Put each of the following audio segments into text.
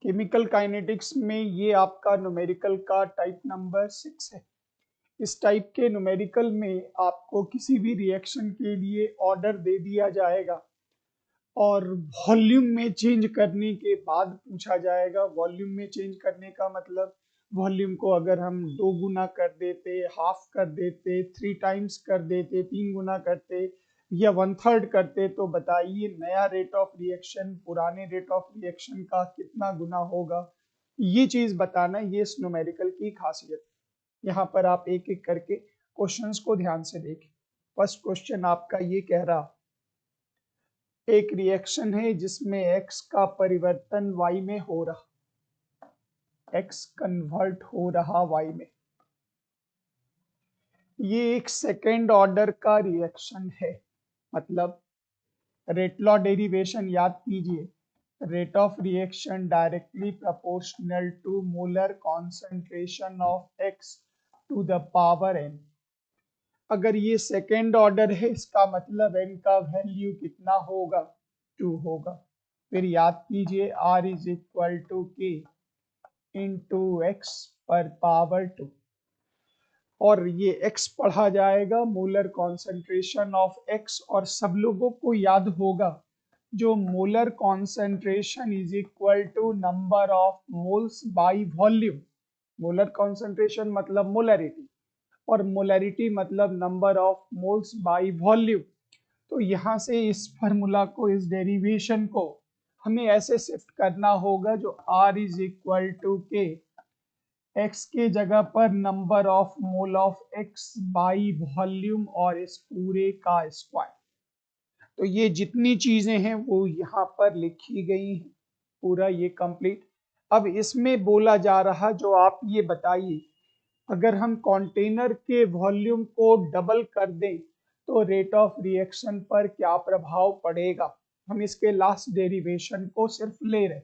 Chemical kinetics में ये आपका न्यूमेरिकल का टाइप नंबर 6 है। इस टाइप के न्यूमेरिकल में आपको किसी भी रिएक्शन के लिए ऑर्डर दे दिया जाएगा और वॉल्यूम में चेंज करने के बाद पूछा जाएगा। वॉल्यूम में चेंज करने का मतलब वॉल्यूम को अगर हम 2 गुना कर देते, हाफ कर देते, 3 टाइम्स कर देते, 3 गुना करते या 1/3 करते, तो बताइए नया रेट ऑफ रिएक्शन पुराने रेट ऑफ रिएक्शन का कितना गुना होगा। ये चीज बताना ये इस न्यूमेरिकल की खासियत है। यहाँ पर आप एक एक करके क्वेश्चंस को ध्यान से देखें। फर्स्ट क्वेश्चन आपका ये कह रहा, एक रिएक्शन है जिसमें x का परिवर्तन y में हो रहा, x कन्वर्ट हो रहा y में। ये एक सेकेंड ऑर्डर का रिएक्शन है, मतलब रेट लॉ डेरिवेशन याद कीजिए, rate of reaction directly proportional to molar concentration of x to the power n। अगर ये सेकेंड ऑर्डर है, इसका मतलब n का वैल्यू कितना होगा, 2 होगा। फिर याद कीजिए R इज इक्वल टू के इंटू एक्स पर पावर 2, और ये x पढ़ा जाएगा मोलर कॉन्सेंट्रेशन ऑफ x, और सब लोगों को याद होगा जो molar concentration is equal to number of moles by volume. Molar concentration मतलब मोलरिटी, और मोलरिटी मतलब number of moles by volume. तो यहाँ से इस फार्मूला को, इस डेरिवेशन को हमें ऐसे शिफ्ट करना होगा जो R इज इक्वल टू के, x के जगह पर number of mole of x by volume और इस पूरे का स्क्वायर। तो ये जितनी चीजें हैं वो यहाँ पर लिखी गई हैं, पूरा ये कंप्लीट। अब इसमें बोला जा रहा, जो आप ये बताइए, अगर हम कंटेनर के वॉल्यूम को डबल कर दें तो रेट ऑफ रिएक्शन पर क्या प्रभाव पड़ेगा। हम इसके लास्ट डेरिवेशन को सिर्फ ले रहे,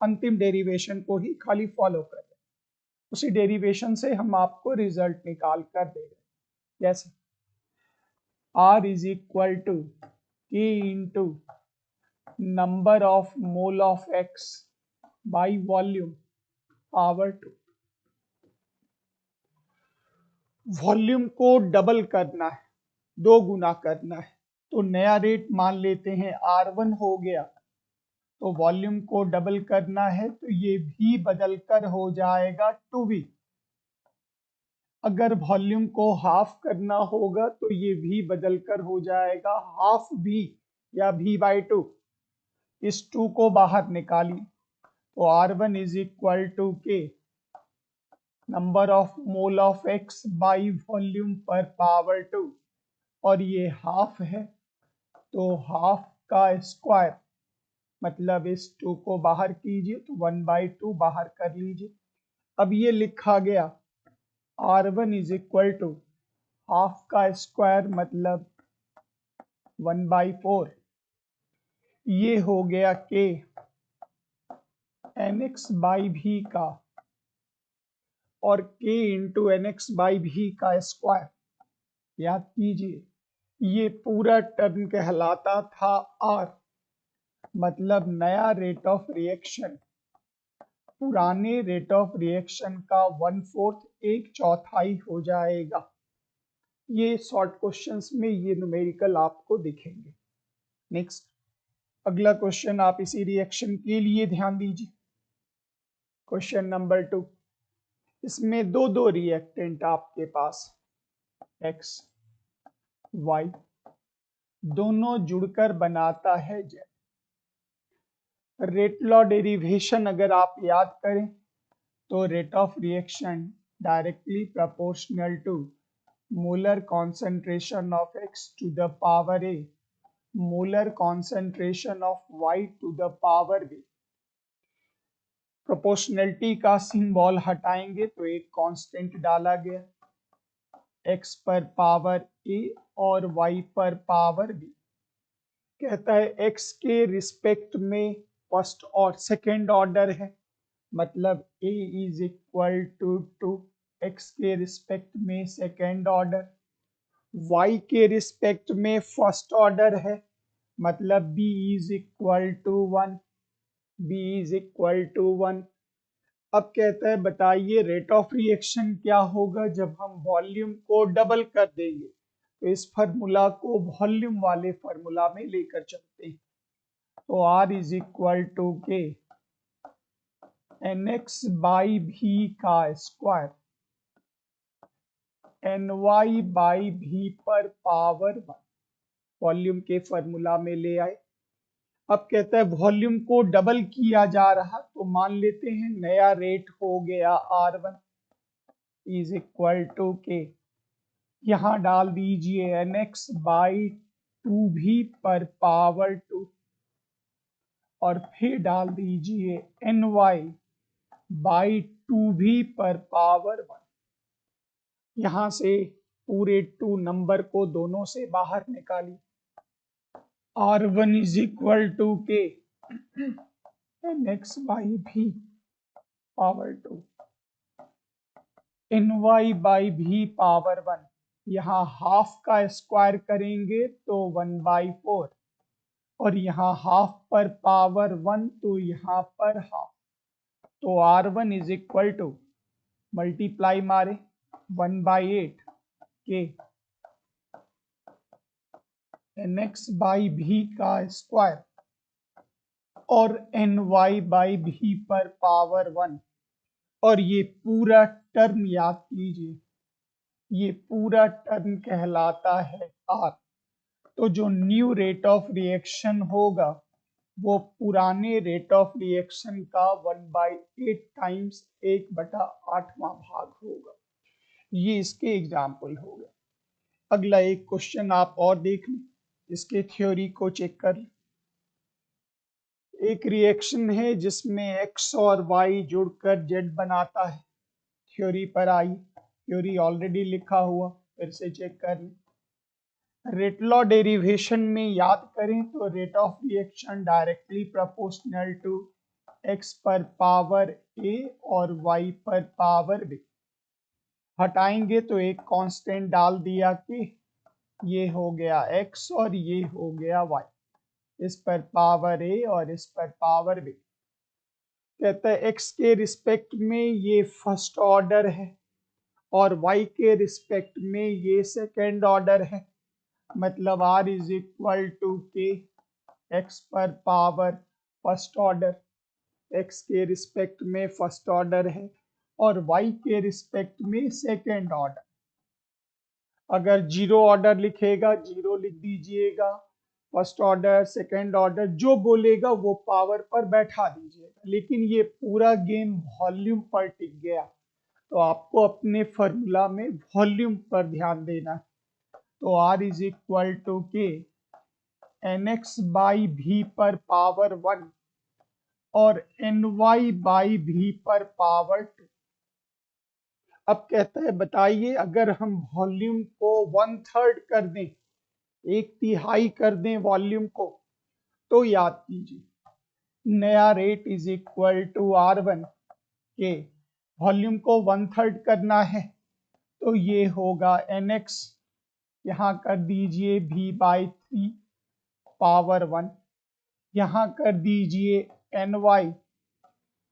अंतिम डेरिवेशन को ही खाली फॉलो कर रहे, उसी डेरिवेशन से हम आपको रिजल्ट निकाल कर दे रहे। जैसे R इज इक्वल टू के into number of mole of x by volume power 2। Volume को डबल करना है, 2 गुना करना है, तो नया रेट मान लेते हैं R1 हो गया। तो वॉल्यूम को डबल करना है तो ये भी बदल कर हो जाएगा 2v। अगर वॉल्यूम को हाफ करना होगा तो ये भी बदल कर हो जाएगा हाफ v या v/2। इस 2 को बाहर निकालिए तो R1 इज इक्वल टू के number of mole of x by volume पर पावर 2, और ये हाफ है तो हाफ का स्क्वायर, मतलब इस 2 को बाहर कीजिए तो 1/2 बाहर कर लीजिए। अब ये लिखा गया R1 is equal to half का स्क्वायर मतलब 1/4। ये हो गया के nx बाई भी का, और k इंटू nx बाई भी का स्क्वायर। याद कीजिए ये पूरा टर्म कहलाता था R, मतलब नया रेट ऑफ रिएक्शन पुराने रेट ऑफ रिएक्शन का 1/4, 1/4 हो जाएगा। ये शॉर्ट क्वेश्चंस में ये न्यूमेरिकल आपको दिखेंगे। नेक्स्ट, अगला क्वेश्चन आप इसी रिएक्शन के लिए ध्यान दीजिए। क्वेश्चन नंबर 2, इसमें दो रिएक्टेंट आपके पास x y दोनों जुड़कर बनाता है Z। रेट लॉ डेरिवेशन अगर आप याद करें तो rate of reaction directly proportional to molar concentration of x to the power a molar concentration of y to the power b। Proportionality का सिंबल हटाएंगे तो एक कांस्टेंट डाला गया, x पर पावर a और y पर पावर b। कहता है x के रिस्पेक्ट में फर्स्ट और सेकेंड ऑर्डर है, मतलब a is equal to x के रिस्पेक्ट में सेकेंड ऑर्डर, y के रिस्पेक्ट में फर्स्ट ऑर्डर है, मतलब b is equal to 1। B is equal to 1। अब कहता है बताइए रेट ऑफ रिएक्शन क्या होगा जब हम वॉल्यूम को डबल कर देंगे। तो इस फार्मूला को वॉल्यूम वाले फार्मूला में लेकर चलते हैं। तो R इज इक्वल टू के NX बाई भी का स्क्वायर NY बाई भी पर पावर 1 वॉल्यूम के फार्मूला में ले आए। अब कहता है वॉल्यूम को डबल किया जा रहा, तो मान लेते हैं नया रेट हो गया R1 इज इक्वल टू के, यहाँ डाल दीजिए NX बाई 2 भी पर पावर 2 और फिर डाल दीजिए NY बाई 2 भी पर पावर 1। यहाँ से पूरे 2 नंबर को दोनों से बाहर निकालिए। R1 इज इक्वल टू के NX बाई भी पावर 2 NY बाई भी पावर 1, यहाँ हाफ का स्क्वायर करेंगे तो 1/4 और यहाँ हाफ पर पावर 1 तो यहाँ पर हाफ। तो R1 is equal to multiply मारे 1/8 के NX बाई भी का स्क्वायर और NY बाई भी पर पावर 1 और ये पूरा टर्म याद कीजिए, ये पूरा टर्म कहलाता है R। तो जो न्यू रेट ऑफ रिएक्शन होगा वो पुराने रेट ऑफ रिएक्शन का 1/8 टाइम्स 1/8वां भाग होगा। ये इसके एग्जाम्पल हो गए। अगला एक क्वेश्चन आप और देख लें, इसके थ्योरी को चेक कर लें। एक रिएक्शन है जिसमें X और Y जुड़कर Z बनाता है। थ्योरी पर आई, थ्योरी ऑलरेडी लिखा हुआ, फिर से चेक कर लें। रेट लॉ डेरिवेशन में याद करें तो rate of reaction directly proportional to X पर पावर A और Y पर पावर B। हटाएंगे तो एक कांस्टेंट डाल दिया कि ये हो गया X और ये हो गया Y, इस पर पावर A और इस पर पावर B। कहता है X के रिस्पेक्ट में ये फर्स्ट ऑर्डर है और Y के रिस्पेक्ट में ये सेकेंड ऑर्डर है। मतलब R इज इक्वल टू के X पर पावर फर्स्ट ऑर्डर, X के रिस्पेक्ट में फर्स्ट ऑर्डर है और Y के रिस्पेक्ट में सेकेंड ऑर्डर। अगर जीरो ऑर्डर लिखेगा जीरो लिख दीजिएगा, फर्स्ट ऑर्डर सेकेंड ऑर्डर जो बोलेगा वो पावर पर बैठा दीजिएगा। लेकिन ये पूरा गेम वॉल्यूम पर टिक गया, तो आपको अपने फॉर्मूला में वॉल्यूम पर ध्यान देना। तो R इज इक्वल टू के NX बाई भी पर पावर 1 और NY बाई भी पर पावर 2। अब कहता है बताइए अगर हम वॉल्यूम को 1/3 कर दें, 1/3 कर दें वॉल्यूम को, तो याद कीजिए नया rate is equal to R1 के वॉल्यूम को 1/3 करना है तो ये होगा NX, यहाँ कर दीजिए V/3 पावर 1, यहाँ कर दीजिए NY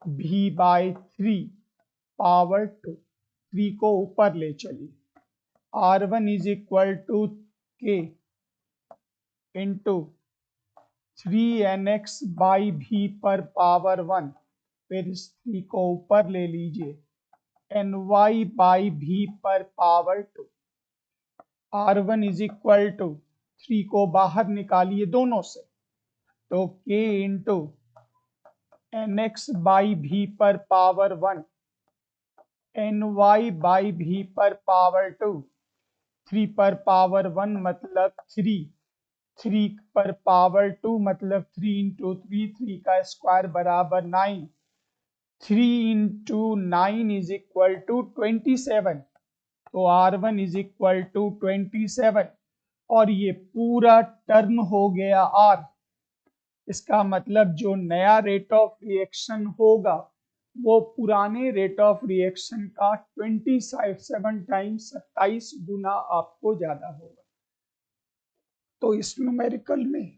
V/3 पावर 2, 3 को ऊपर ले चलिए। R1 इज इक्वल टू के इंटू 3NX बाई भी पर पावर 1, फिर इस 3 को ऊपर ले लीजिए NY बाई भी पर power 2। R1 is equal to 3 को बाहर निकालिए दोनों से, तो K इंटू NX बाई भी पर पावर 1 NY बाई भी पर पावर 2, 3 पर पावर 1 मतलब 3, 3 पर पावर 2 मतलब 3 इंटू 3, 3 का स्क्वायर बराबर 9, 3 इंटू 9 इज इक्वल टू 27। तो R1 इज इक्वल टू 27 और ये पूरा टर्म हो गया R। इसका मतलब जो नया रेट ऑफ रिएक्शन होगा वो पुराने रेट ऑफ रिएक्शन का 27 टाइम्स 27 गुना आपको ज्यादा होगा। तो इस न्यूमेरिकल में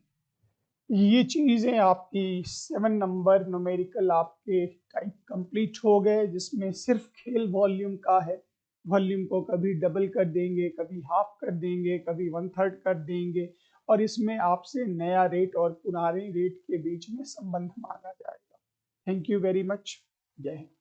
ये चीज़ें आपकी 7 नंबर न्यूमेरिकल आपके टाइप कंप्लीट हो गए, जिसमें सिर्फ खेल वॉल्यूम का है। वॉल्यूम को कभी डबल कर देंगे, कभी हाफ कर देंगे, कभी 1/3 कर देंगे, और इसमें आपसे नया रेट और पुराने रेट के बीच में संबंध मांगा जाएगा। Thank you very much. जय हिंद।